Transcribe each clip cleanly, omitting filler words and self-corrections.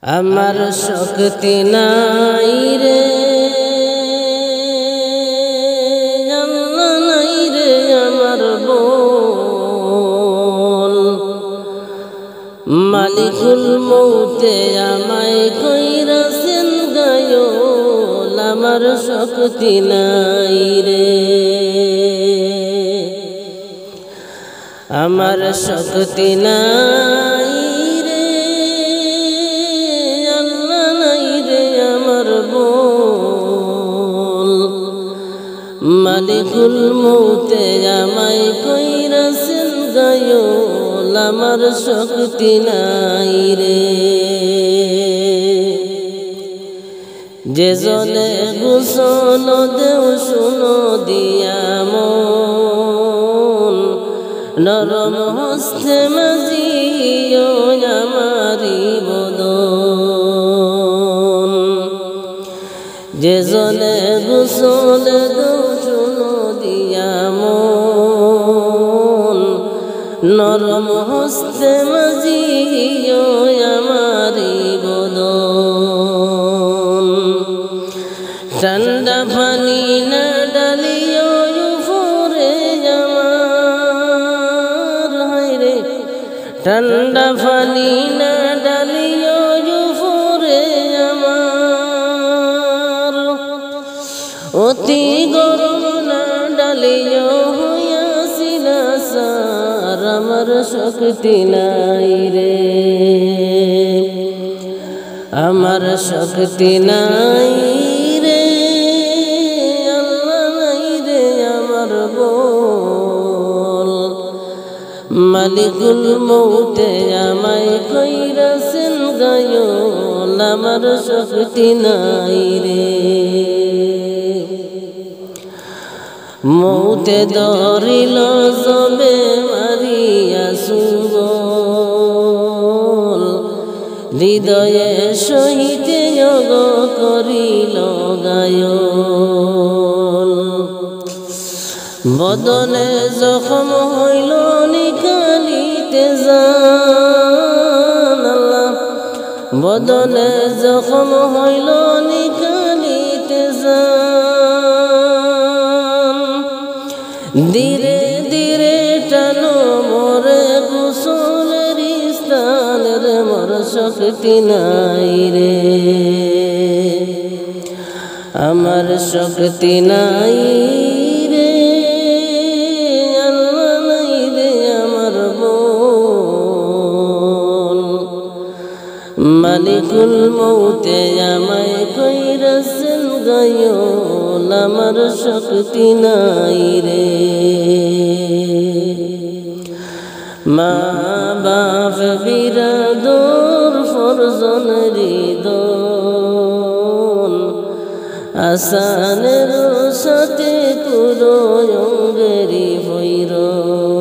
আমার শক্তি নাই রে আল্লাহ নাই রে আমার বল মালিকুল মৌতে আমায় কইরাছেন গায়ল আমার শক্তি নাই রে আমার শক্তি নাই মালিকুল মৌতে আমায় কইরাছেন গায়ল আমার শক্তি নাই রে যে জলে গোসল দেও শুনো দিয়া মন নরম হস্তে মাজিও আমারি বদন যে জলে গোসল দেও শুনো দিয়া মন নরম হস্তে মাজিও আমারি বদন ঠান্ডা পানি না ডালিও উপরে আমার হায়রে ঠান্ডা পানি না ডালিও উপরে আমার অতি গরম না ডালিও হইয়াছিল সার আমার শক্তি নাই রে আমার শক্তি নাই রে আল্লাহ নাই রে আমার বল মালিকুল মৌতে আমায় কইরাছেন গায়ল আমার শক্তি নাই রে মৌতে ধরিল জবে মারিয়া সুবল হৃদয়ে সহিতে যোগ করিল গায়ল বদনে জখম হইল নিকালিতে জান আল্লাহ বদনে জখম হইল নিকালিতে জান ধীরে ধীরে টানো মোরে গোসলের স্থান রে মোর শক্তি নাই রে আমার শক্তি নাই রে আল্লাহ নাই রে আমার বল মালিকুল মৌতে আমায় কইরাছেন গায়ল আমার শক্তি নাই রে মা বাপ বিরাদর ফরজন হৃদন আসানের সাথে পুরো অঙ্গেরি ভৈরন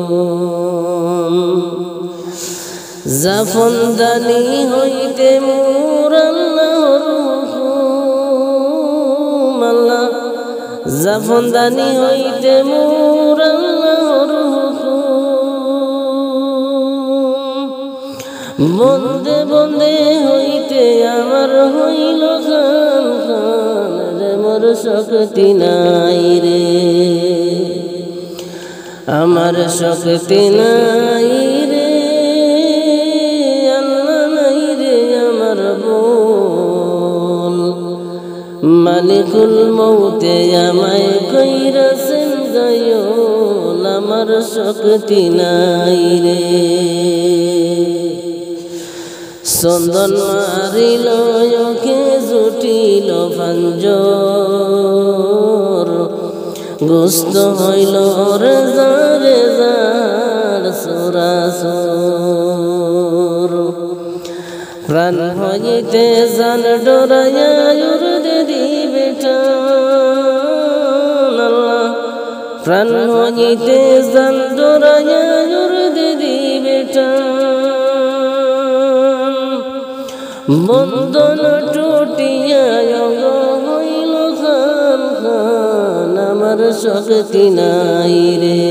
জাফনদানি হইতে মোর আল্লাহর হুকুম আল্লাহ জাফনদানি হইতে মোর আল্লাহর হুকুম বন্দে বন্দে হইতে আমার হইল খান খান রে মোর শক্তি নাই রে আমার শক্তি নাই রে আল্লাহ নাই রে আমার বল মালিকুল মৌতে আমায় কইরাছেন গায়ল আমার শক্তি নাই রে চন্দন মারিল ওকে জুটিল পাঞ্জর গোস্ত হইল রে জারে জার সুরাসুর প্রাণ হইতে জান ডরাইয়া উড়ে দিবে টান আল্লাহ প্রাণ হইতে জান ডরাইয়া উড়ে দিবে টান বন্ধন টুটিয়া হইল খান খান আমার শক্তি নাই রে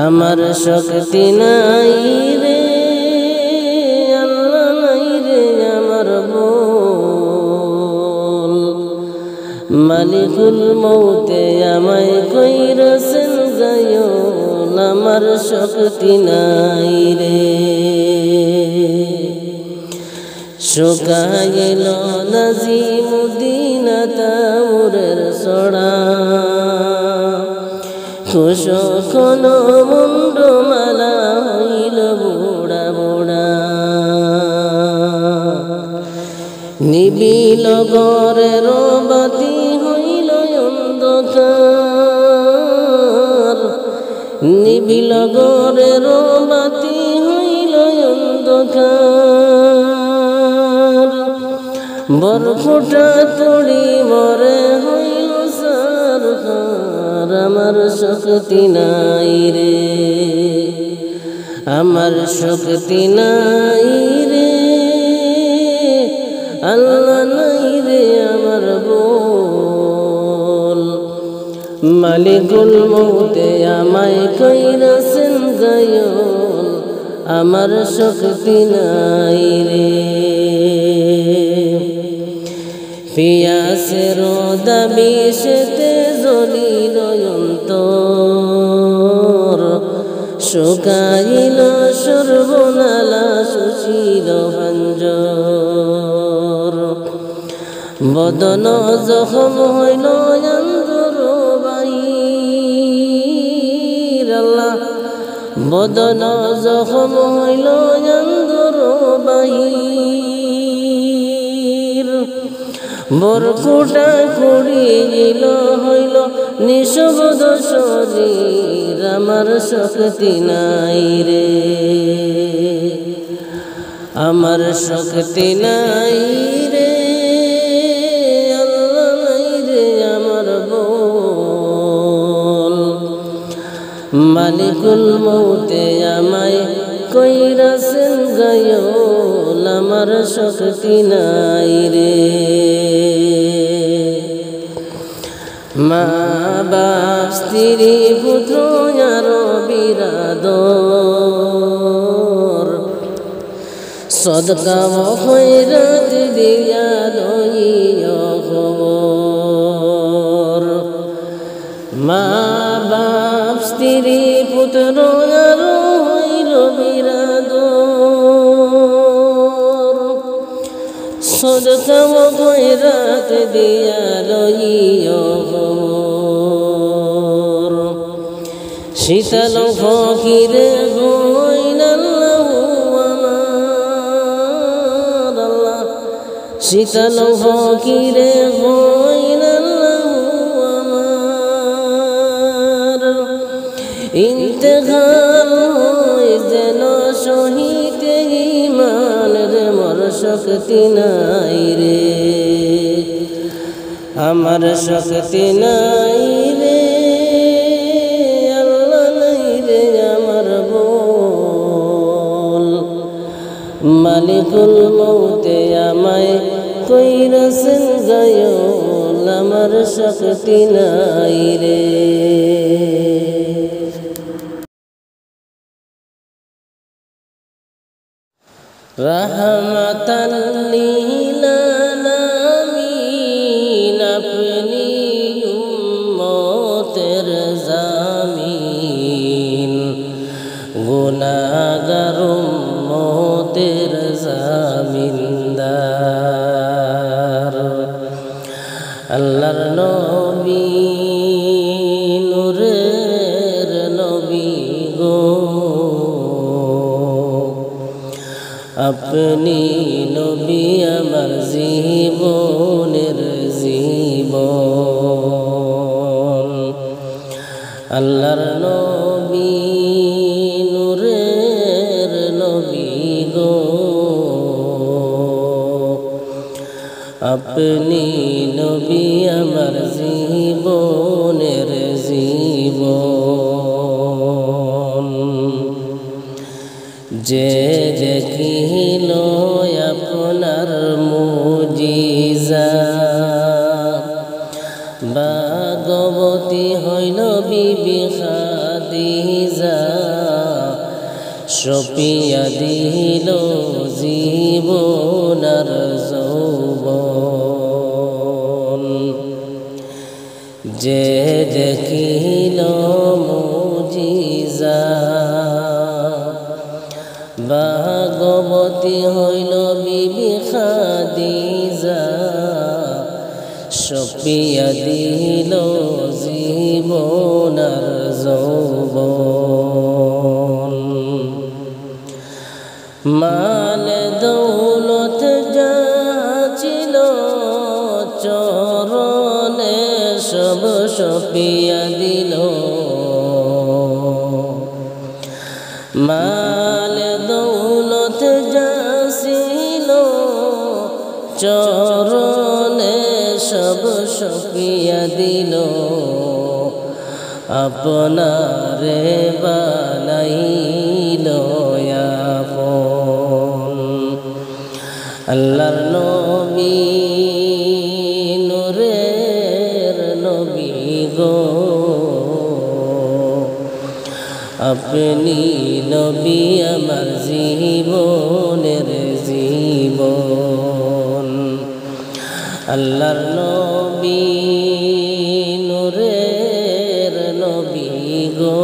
আমার শক্তি নাই রে আল্লাহ মালিকুল মৌতে আমায় কইরাছেন গায়ন আমার শক্তি নাই রে শুকাইল নাজিমুদ্দিন তাউরের সড়া কুশখন মুন্ডমালা হইল বুড়া বুড়া নিবিল ঘরের বাতি হইল অন্ধকার নিবিল ঘরের বাতি হইল অন্ধকার বরফুটা তুড়ি মরে হইল সারখার আমার শক্তি নাই রে আমার শক্তি নাই রে আল্লাহ নাই রে আমার বল মালিকুল মৌতে আমায় কইরাছেন গায়ন আমার শক্তি নাই রে পিয়াসের দাবি সেতে জ্বলিল অন্তর শুকাইল সর্বনালা শুষিল ভাঞ্জর বদন জখম হইল অন্তর বাহির আল্লাহ বদন জখম হইল অন্তর বাহির বরকুটা করিল হইল নিঃশব্দ শরীর আমার শক্তি নাই রে আমার শক্তি নাই রে আল্লাহ নাই রে আমার বল মালিকুল মৌতে আমায় কইরাছেন গায়ন আমার শক্তি নাই রে মা বাপ স্ত্রী পুত্র আরো বিরাদর সদকা খৈরাত দিয়া লইও খবর মা বাপ স্ত্রী পুত্র আরো হইল বিরাদর সদকা খৈরাত দিয়া লইও খবর শীতল ফকিরে গইনাল্লাহু আমার আল্লাহ শীতল ফকিরে গইনাল্লাহু আমার ইন্তেকাল হয় যেন শহীদ ঈমান রে মোর শক্তি নাই রে আমার শক্তি নাই রে আল্লাহ নাই রে আমার বল মালিকুল মৌতে আমায় কইরাছেন গায়ন আমার শক্তি নাই রে रहमतन लिल आलमीन अपनी उम्मतेर ज़मीन गुनाहगार उम्मतेर ज़मीनदार अल्लाहर नबी नूरेर नबी गो अपनी नबी আমার জীবনের জীবন আল্লাহর নবী নূরের নবী গো আপনি নবী আমার জীবনের জীবন যে দেখিল আপনার মুজিজা ভাগবতী হইল বিবি খাদিজা সপিয়া দিল জীবন আর যৌবন যে দেখিল মুজিজা ভাগবতী হইল বিবি খাদিজা সপিয়া দিল জীবনার যৌবন মাল দৌলত যা ছিল চরণে সব সপিয়া দিল মাল দৌলত যা ছিল চরণে সব সপিয়া দিল আপনারে বানাইল আপন আল্লাহর নবী নূরের নবী গো আপনি নবী আমার জীবনের জীবন আল্লাহর নবী নূরের নবী গো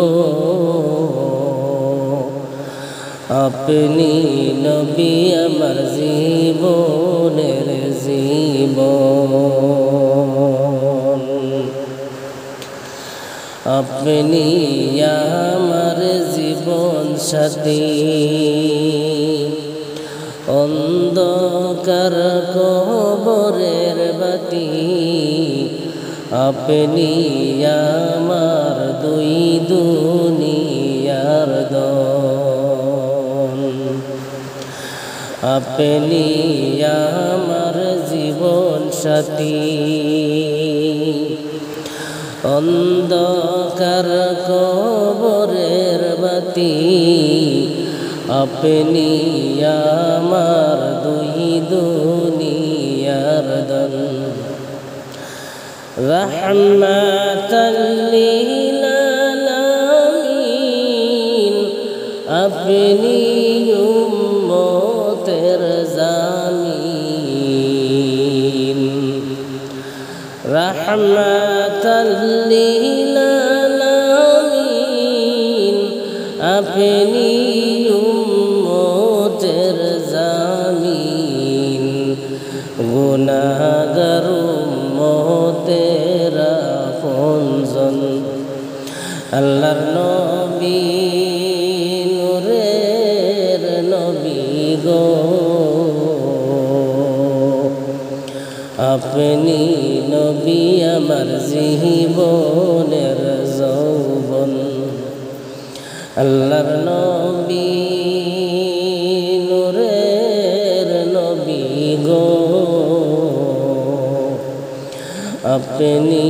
আপনি নবী আমার জীবনের জীবন আপনি আমার জীবন সাথী অন্ধকার কবরের বাতি আপনি আমার দুই দুনিয়ার দন আপনি আমার জীবন সাথী অন্ধকার কবরের বাতি আপনি আমার দুই দুনিয়ার দন রহমাতাল লিল আলামিন আপনি উম্মতের জামিন রহমাতাল লিল আলামিন আপনি উম্মতের জামিন গুনাহগার উম্মতের আপনজন আল্লাহর নবী নূরের নবী গো আপনি নবী আমার জীবনের যৌবন আল্লাহর নবী নূরের নবী গো আপনি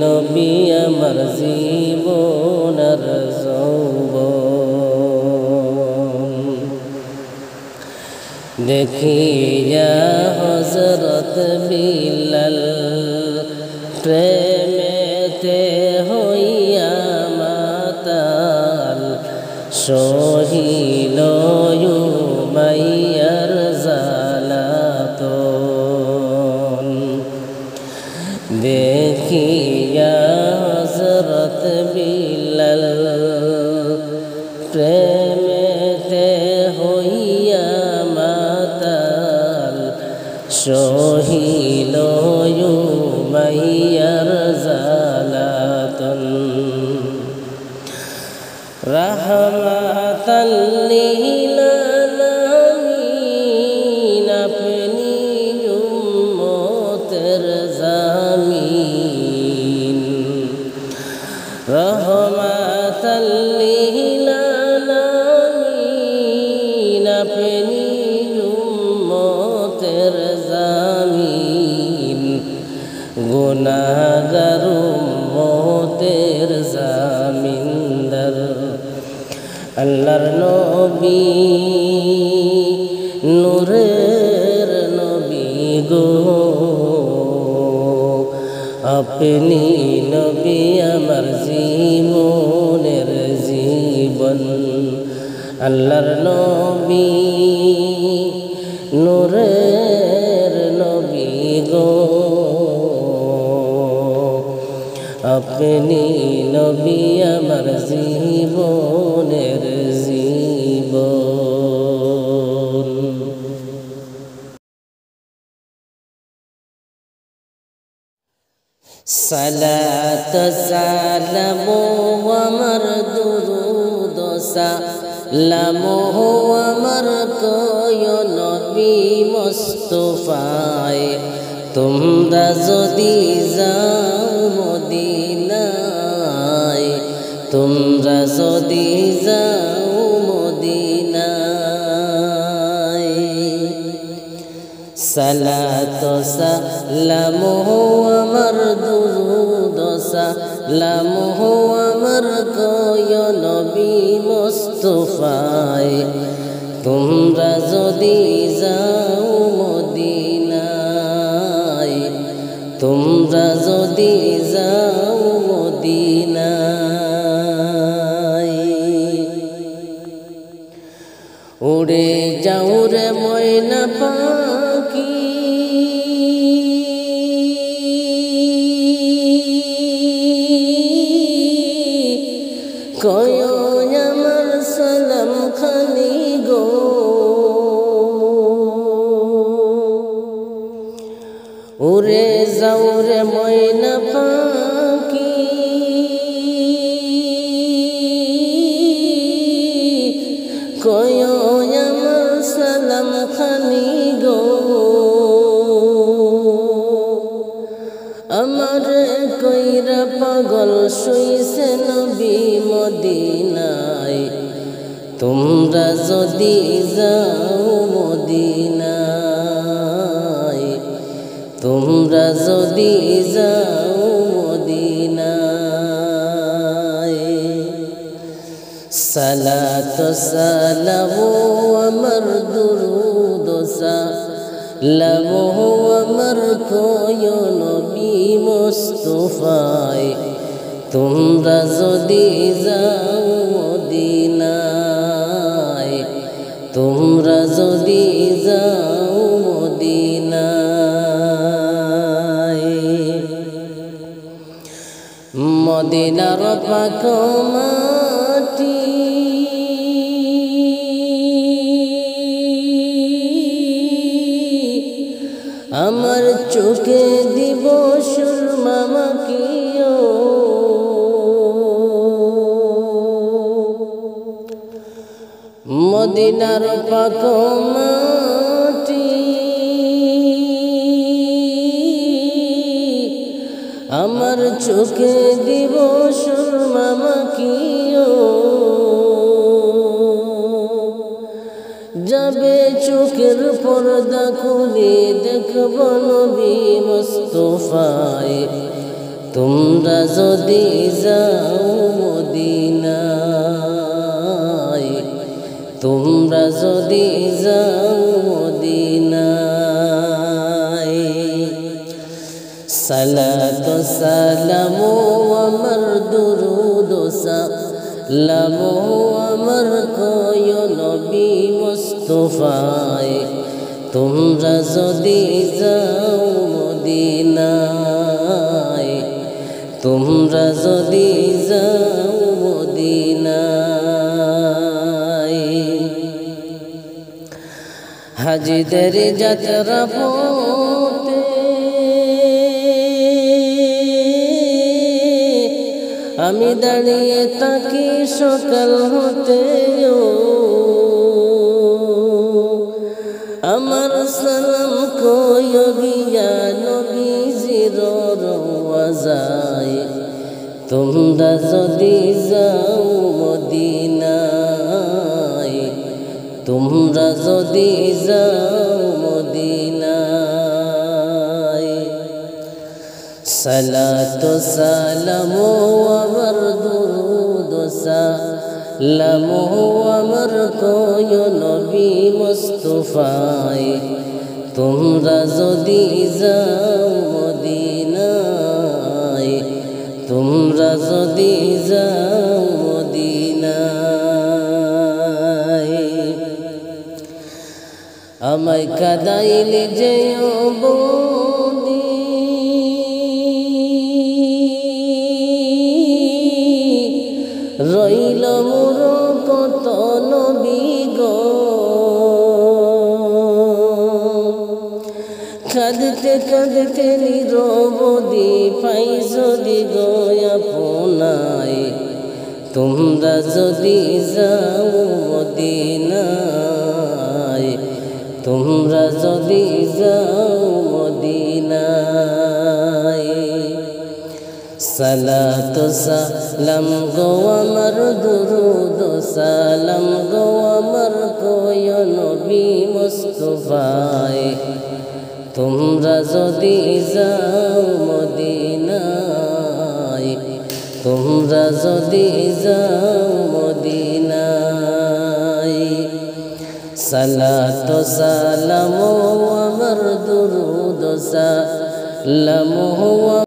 নবী আমার জীবনের যৌবন দেখিয়া হযরত বিলাল প্রেমেতে হইয়া মাতাল সহিল উমাইয়ার জালাতন দেখিয়া হযরত বিলাল প্রেমেতে হইয়া মাতাল সহিল উমাইয়ার জালাতন রহমাতাল লিল আলামিন আপনি উম্মতের জামিন রহমাতাল লিল আলামিন আপনি উম্মতের জামিন গুনাহগার উম্মতের জামিনদার আল্লাহর নবী নূরের নবী গো আপনি নবী আমার জীবনের জীবন আল্লাহর নবী নূরের নবী গো আপনি নবী আমার জীবনের জীবন। সালাত সালাম আমার দুরুদ সালাম আমার কয় নবী মুস্তাফায়, তোমরা যদি যাও মদিনায়, তোমরা যদি যাও মদিনায়। সালাত সালাম আমার দুরুদ সালাম আমার কয় নবী মুস্তাফায়, তোমরা যদি যাও মদিনায়, তোমরা যদি যাও মদিনায়। উড়ে যাও রে ময়না পাখি, কয় আমার সালাম খানি গো, উড়ে যাও রে ময়না পাখি, কয় আমার সালাম খানি গো। আমার কইরা পাগল শুইছে নবী মদিনায়, তোমরা যদি যাও মদিনায়, তোমরা যদি যাও মদিনায়। সালাত সালাম আমার দুরুদ সালাম আমার কয় নবী মুস্তাফায়, তোমরা যদি যাও মদিনায়, তোমরা যদি যাও মদিনায়। মদিনার পাক মাটি আমার চোখে দিব সুরমা মাখিও, মদিনার পাক মাটি আমার চোখে দিব সুরমা মাখিও। যাবে চোখের পর্দা খুলে দেখব নবী মুস্তাফায়, তোমরা যদি যাও মদিনায়, তোমরা যদি যাও মদিনায়। সালাত সালাম আমার দুরুদ সালাম আমার কয় নবী মুস্তাফায়, তোমরা যদি যাও মদিনায়, তোমরা যদি যাও মদিনায়। হাজিদের যাত্রা পথে আমি দাঁড়িয়ে থাকি সকাল হতে, আমার সালাম কয় গিয়া নবীজির রওজায়, তোমরা যদি যাও মদিনায়, তোমরা যদি যাও মদিনায়। সালাত সালাম আমার দুরুদ সালাম আমার কয় নবী মুস্তাফায়, তোমরা যদি যাও মদিনায়, তোমরা যদি যাও মদিনায়। আমায় কাদাইলে যেও বন্দি, কাঁদতে কাঁদতে নিরবধি পাই যদি গয়া পোনায় তোমরা যদি যাও মদিনায় তোমরা যদি যাও মদিনায় সালাত সালাম গো আমার দুরুদ সালাম গো আমার কোয় নবী মুস্তাফায় তোমরা যদি যাও মদিনায় তোমরা যদি যাও মদিনায় সালাত সালাম আমার দুরুদ সালাম